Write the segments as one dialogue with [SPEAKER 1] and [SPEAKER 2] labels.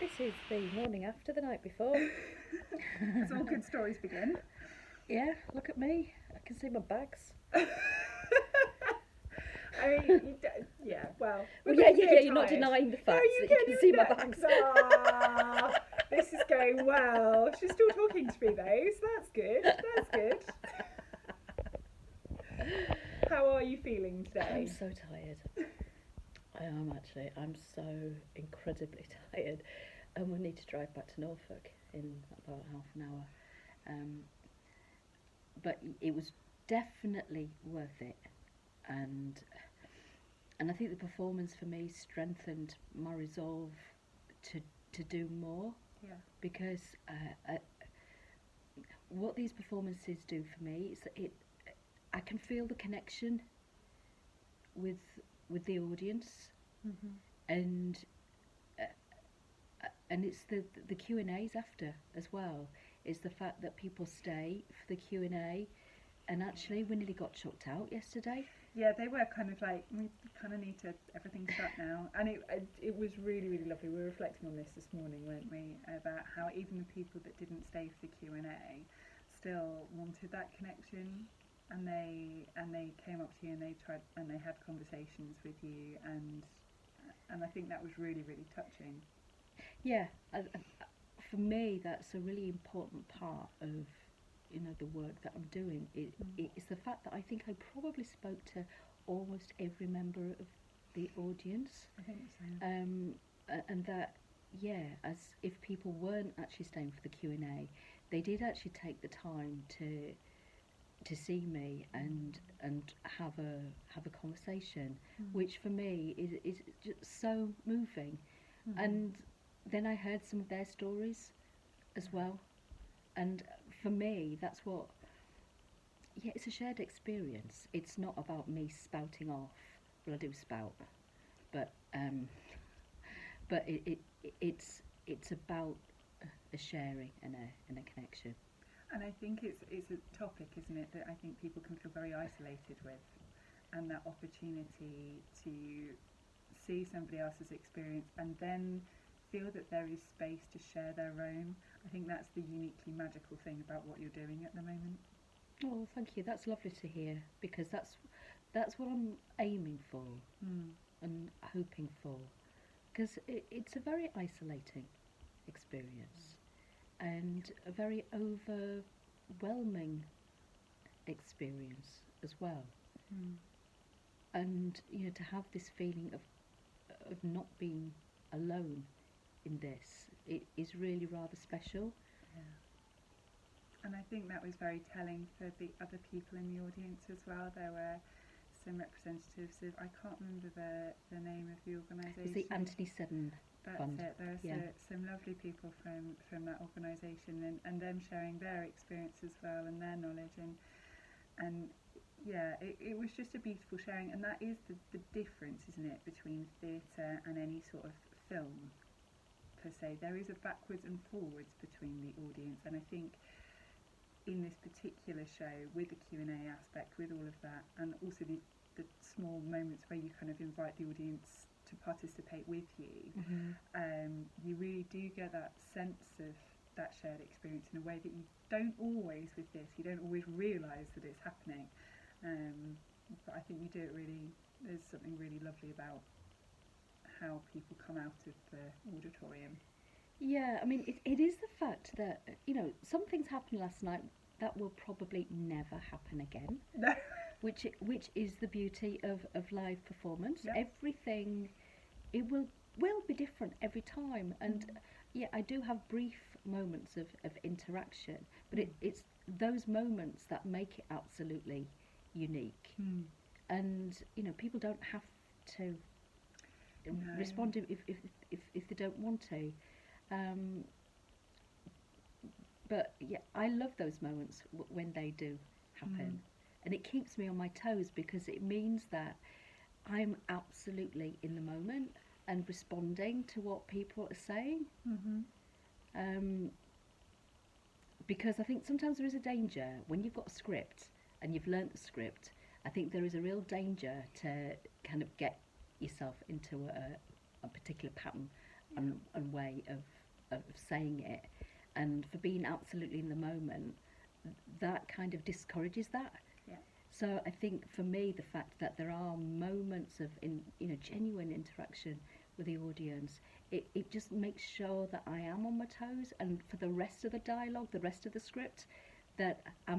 [SPEAKER 1] This is the morning after the night before.
[SPEAKER 2] As all good stories begin.
[SPEAKER 1] Yeah, look at me. I can see my bags.
[SPEAKER 2] I mean, yeah, well,
[SPEAKER 1] Well,
[SPEAKER 2] we're
[SPEAKER 1] yeah,
[SPEAKER 2] both a
[SPEAKER 1] yeah,
[SPEAKER 2] bit
[SPEAKER 1] yeah. You're not
[SPEAKER 2] tired.
[SPEAKER 1] denying the
[SPEAKER 2] No,
[SPEAKER 1] fact
[SPEAKER 2] you
[SPEAKER 1] that you
[SPEAKER 2] can
[SPEAKER 1] can
[SPEAKER 2] even
[SPEAKER 1] see my
[SPEAKER 2] know.
[SPEAKER 1] bags.
[SPEAKER 2] Ah, this is going well. She's still talking to me though, so that's good. That's good. How are you feeling
[SPEAKER 1] I'm
[SPEAKER 2] today?
[SPEAKER 1] so tired. I am actually. I'm so incredibly tired, and we need to drive back to Norfolk in about half an hour. Um, but it was definitely worth it, and I think the performance for me strengthened my resolve to do more
[SPEAKER 2] Yeah.
[SPEAKER 1] because what these performances do for me is that I can feel the connection with the audience,
[SPEAKER 2] Mhm.
[SPEAKER 1] and uh, and it's the Q and A's after as well. Is the fact that people stay for the Q and actually we nearly got chucked out yesterday.
[SPEAKER 2] Yeah, they were kind of like, we kind of need to, everything shut now. And it was really, really lovely. We were reflecting on this morning, weren't we? About how even the people that didn't stay for the Q&A still wanted that connection. And they came up to you and they tried and they had conversations with you and I think that was really, really touching.
[SPEAKER 1] Yeah, for me that's a really important part of the work that I'm doing. It's the fact that I think I probably spoke to almost every member of the audience,
[SPEAKER 2] I think so.
[SPEAKER 1] and that, yeah, as if people weren't actually staying for the Q&A, they did actually take the time to see me and have a conversation, which for me is just so moving.
[SPEAKER 2] Mm-hmm.
[SPEAKER 1] And then I heard some of their stories as well, and for me that's what, yeah, it's a shared experience. It's not about me spouting off. Well, I do spout, but it's about a sharing and a connection.
[SPEAKER 2] And I think it's a topic, isn't it, that I think people can feel very isolated with, and that opportunity to see somebody else's experience and then feel that there is space to share their own. I think that's the uniquely magical thing about what you're doing at the moment.
[SPEAKER 1] Oh, thank you. That's lovely to hear because that's what I'm aiming for
[SPEAKER 2] Mm.
[SPEAKER 1] and hoping for. Because it's a very isolating experience and a very overwhelming experience as well.
[SPEAKER 2] Mm.
[SPEAKER 1] And to have this feeling of not being alone in this, it is really rather special.
[SPEAKER 2] Yeah. And I think that was very telling for the other people in the audience as well. There were some representatives of, I can't remember the name of the
[SPEAKER 1] It's the
[SPEAKER 2] organisation.
[SPEAKER 1] Anthony Seddon
[SPEAKER 2] That's
[SPEAKER 1] Fund.
[SPEAKER 2] it. There are
[SPEAKER 1] Yeah.
[SPEAKER 2] some lovely people from that organisation and them sharing their experience as well and their knowledge and yeah, it was just a beautiful sharing, and that is the difference, isn't it, between theatre and any sort of film per se. There is a backwards and forwards between the audience, and I think in this particular show with the Q&A aspect, with all of that, and also the small moments where you kind of invite the audience to participate with you, you really do get that sense of that shared experience in a way that you don't always with this. You don't always realise that it's happening, but I think you do it really. There's something really lovely about how people come out of the auditorium.
[SPEAKER 1] Yeah, I mean, it is the fact that, some things happened last night that will probably never happen again,
[SPEAKER 2] No.
[SPEAKER 1] which is the beauty of live performance.
[SPEAKER 2] Yep.
[SPEAKER 1] Everything, it will be different every time. And yeah, I do have brief moments of interaction, but it's those moments that make it absolutely unique.
[SPEAKER 2] Mm.
[SPEAKER 1] And, people don't have to
[SPEAKER 2] No.
[SPEAKER 1] respond if they don't want to. Um, but yeah, I love those moments when they do happen. And it keeps me on my toes because it means that I'm absolutely in the moment and responding to what people are saying.
[SPEAKER 2] Mm-hmm.
[SPEAKER 1] Um, because I think sometimes there is a danger when you've got a script and you've learnt the script. I think there is a real danger to kind of get yourself into a particular pattern and way of saying it, and for being absolutely in the moment, that kind of discourages that.
[SPEAKER 2] Yeah.
[SPEAKER 1] So I think for me, the fact that there are moments of genuine interaction with the audience, it just makes sure that I am on my toes, and for the rest of the dialogue, the rest of the script, that I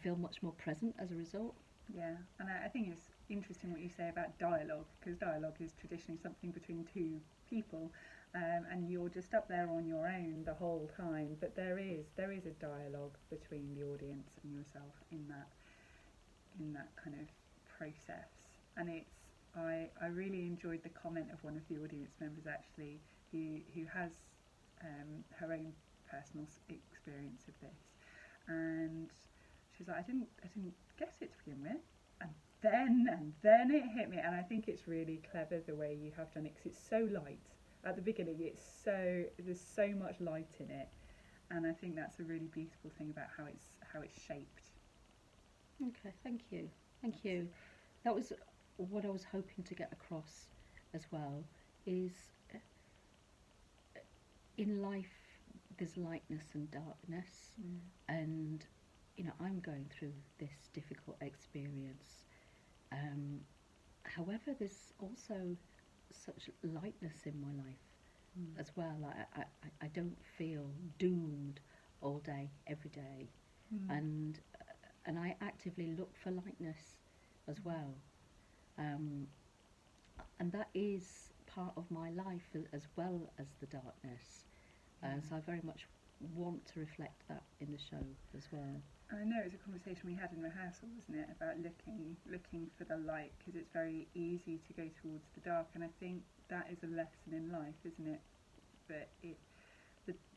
[SPEAKER 1] feel much more present as a result.
[SPEAKER 2] Yeah, and I think it's interesting what you say about dialogue, because dialogue is traditionally something between two people, and you're just up there on your own the whole time. But there is a dialogue between the audience and yourself in that kind of process, and I really enjoyed the comment of one of the audience members actually, who has her own personal experience of this, and she was like, I didn't get it to begin with, and then it hit me, and I think it's really clever the way you have done it, because it's so light at the beginning. There's so much light in it, and I think that's a really beautiful thing about how it's shaped.
[SPEAKER 1] Okay, thank you. Thank you. That was what I was hoping to get across as well, is in life there's lightness and darkness, and I'm going through this difficult experience. However, there's also such lightness in my life as well. I don't feel doomed all day, every day, and I actively look for lightness as well, and that is part of my life as well as the darkness. So I very much want to reflect that in the show as well.
[SPEAKER 2] I know it was a conversation we had in rehearsal, wasn't it, about looking for the light, because it's very easy to go towards the dark, and I think that is a lesson in life, isn't it? But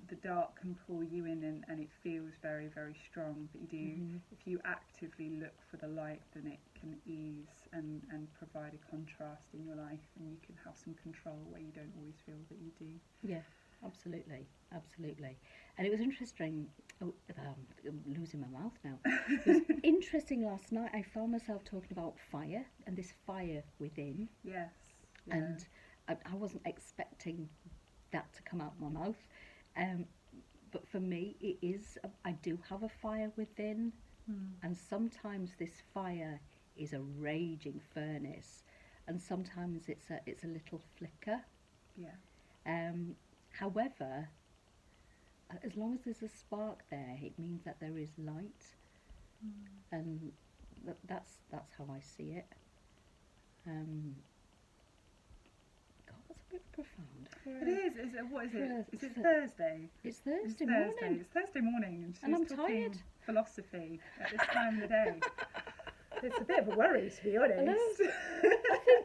[SPEAKER 2] the dark can pull you in, and it feels very, very strong, but if you actively look for the light, then it can ease and provide a contrast in your life, and you can have some control where you don't always feel that you do.
[SPEAKER 1] Yeah, absolutely. And it was interesting. I'm losing my mouth now. It was interesting last night. I found myself talking about fire and this fire within.
[SPEAKER 2] Yes. Yeah.
[SPEAKER 1] And I wasn't expecting that to come out my mouth. But for me, it is. I do have a fire within, and sometimes this fire is a raging furnace, and sometimes it's a little flicker.
[SPEAKER 2] Yeah.
[SPEAKER 1] However, as long as there's a spark there, it means that there is light, and that's how I see it. God, that's a bit profound.
[SPEAKER 2] It is. What is it? Is it Thursday?
[SPEAKER 1] It's Thursday morning.
[SPEAKER 2] It's Thursday morning, and she's
[SPEAKER 1] And I'm
[SPEAKER 2] talking
[SPEAKER 1] tired.
[SPEAKER 2] philosophy at this time of the day. It's a bit of a worry, to be honest.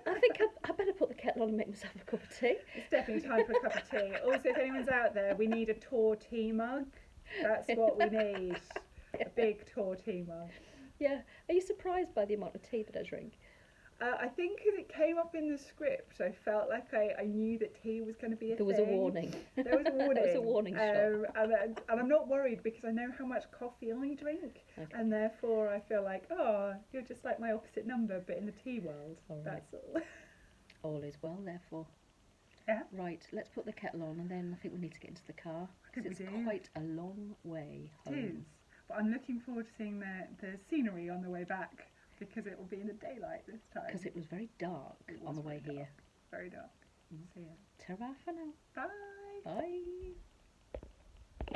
[SPEAKER 1] I think I better put the kettle on and make myself a cup of tea.
[SPEAKER 2] It's definitely time for a cup of tea. Also, if anyone's out there, we need a Tor tea mug. That's what we need. A big Tor tea mug.
[SPEAKER 1] Yeah. Are you surprised by the amount of tea that I drink?
[SPEAKER 2] I think because it came up in the script, I felt like I knew that tea was going to be a thing.
[SPEAKER 1] There was a warning.
[SPEAKER 2] There was a warning.
[SPEAKER 1] There was a warning shot.
[SPEAKER 2] And I'm not worried, because I know how much coffee I drink.
[SPEAKER 1] Okay.
[SPEAKER 2] And therefore I feel like, you're just like my opposite number, but in the tea world.
[SPEAKER 1] All right.
[SPEAKER 2] That's all.
[SPEAKER 1] All is well, therefore.
[SPEAKER 2] Yeah.
[SPEAKER 1] Right, let's put the kettle on, and then I think we need to get into the car, because it's
[SPEAKER 2] we do.
[SPEAKER 1] quite a long way home.
[SPEAKER 2] It is. But I'm looking forward to seeing the scenery on the way back, because it will be in the daylight this time.
[SPEAKER 1] Because it was very dark on the way here.
[SPEAKER 2] Very dark. See ya.
[SPEAKER 1] Ta-ra for now.
[SPEAKER 2] Bye.
[SPEAKER 1] Bye.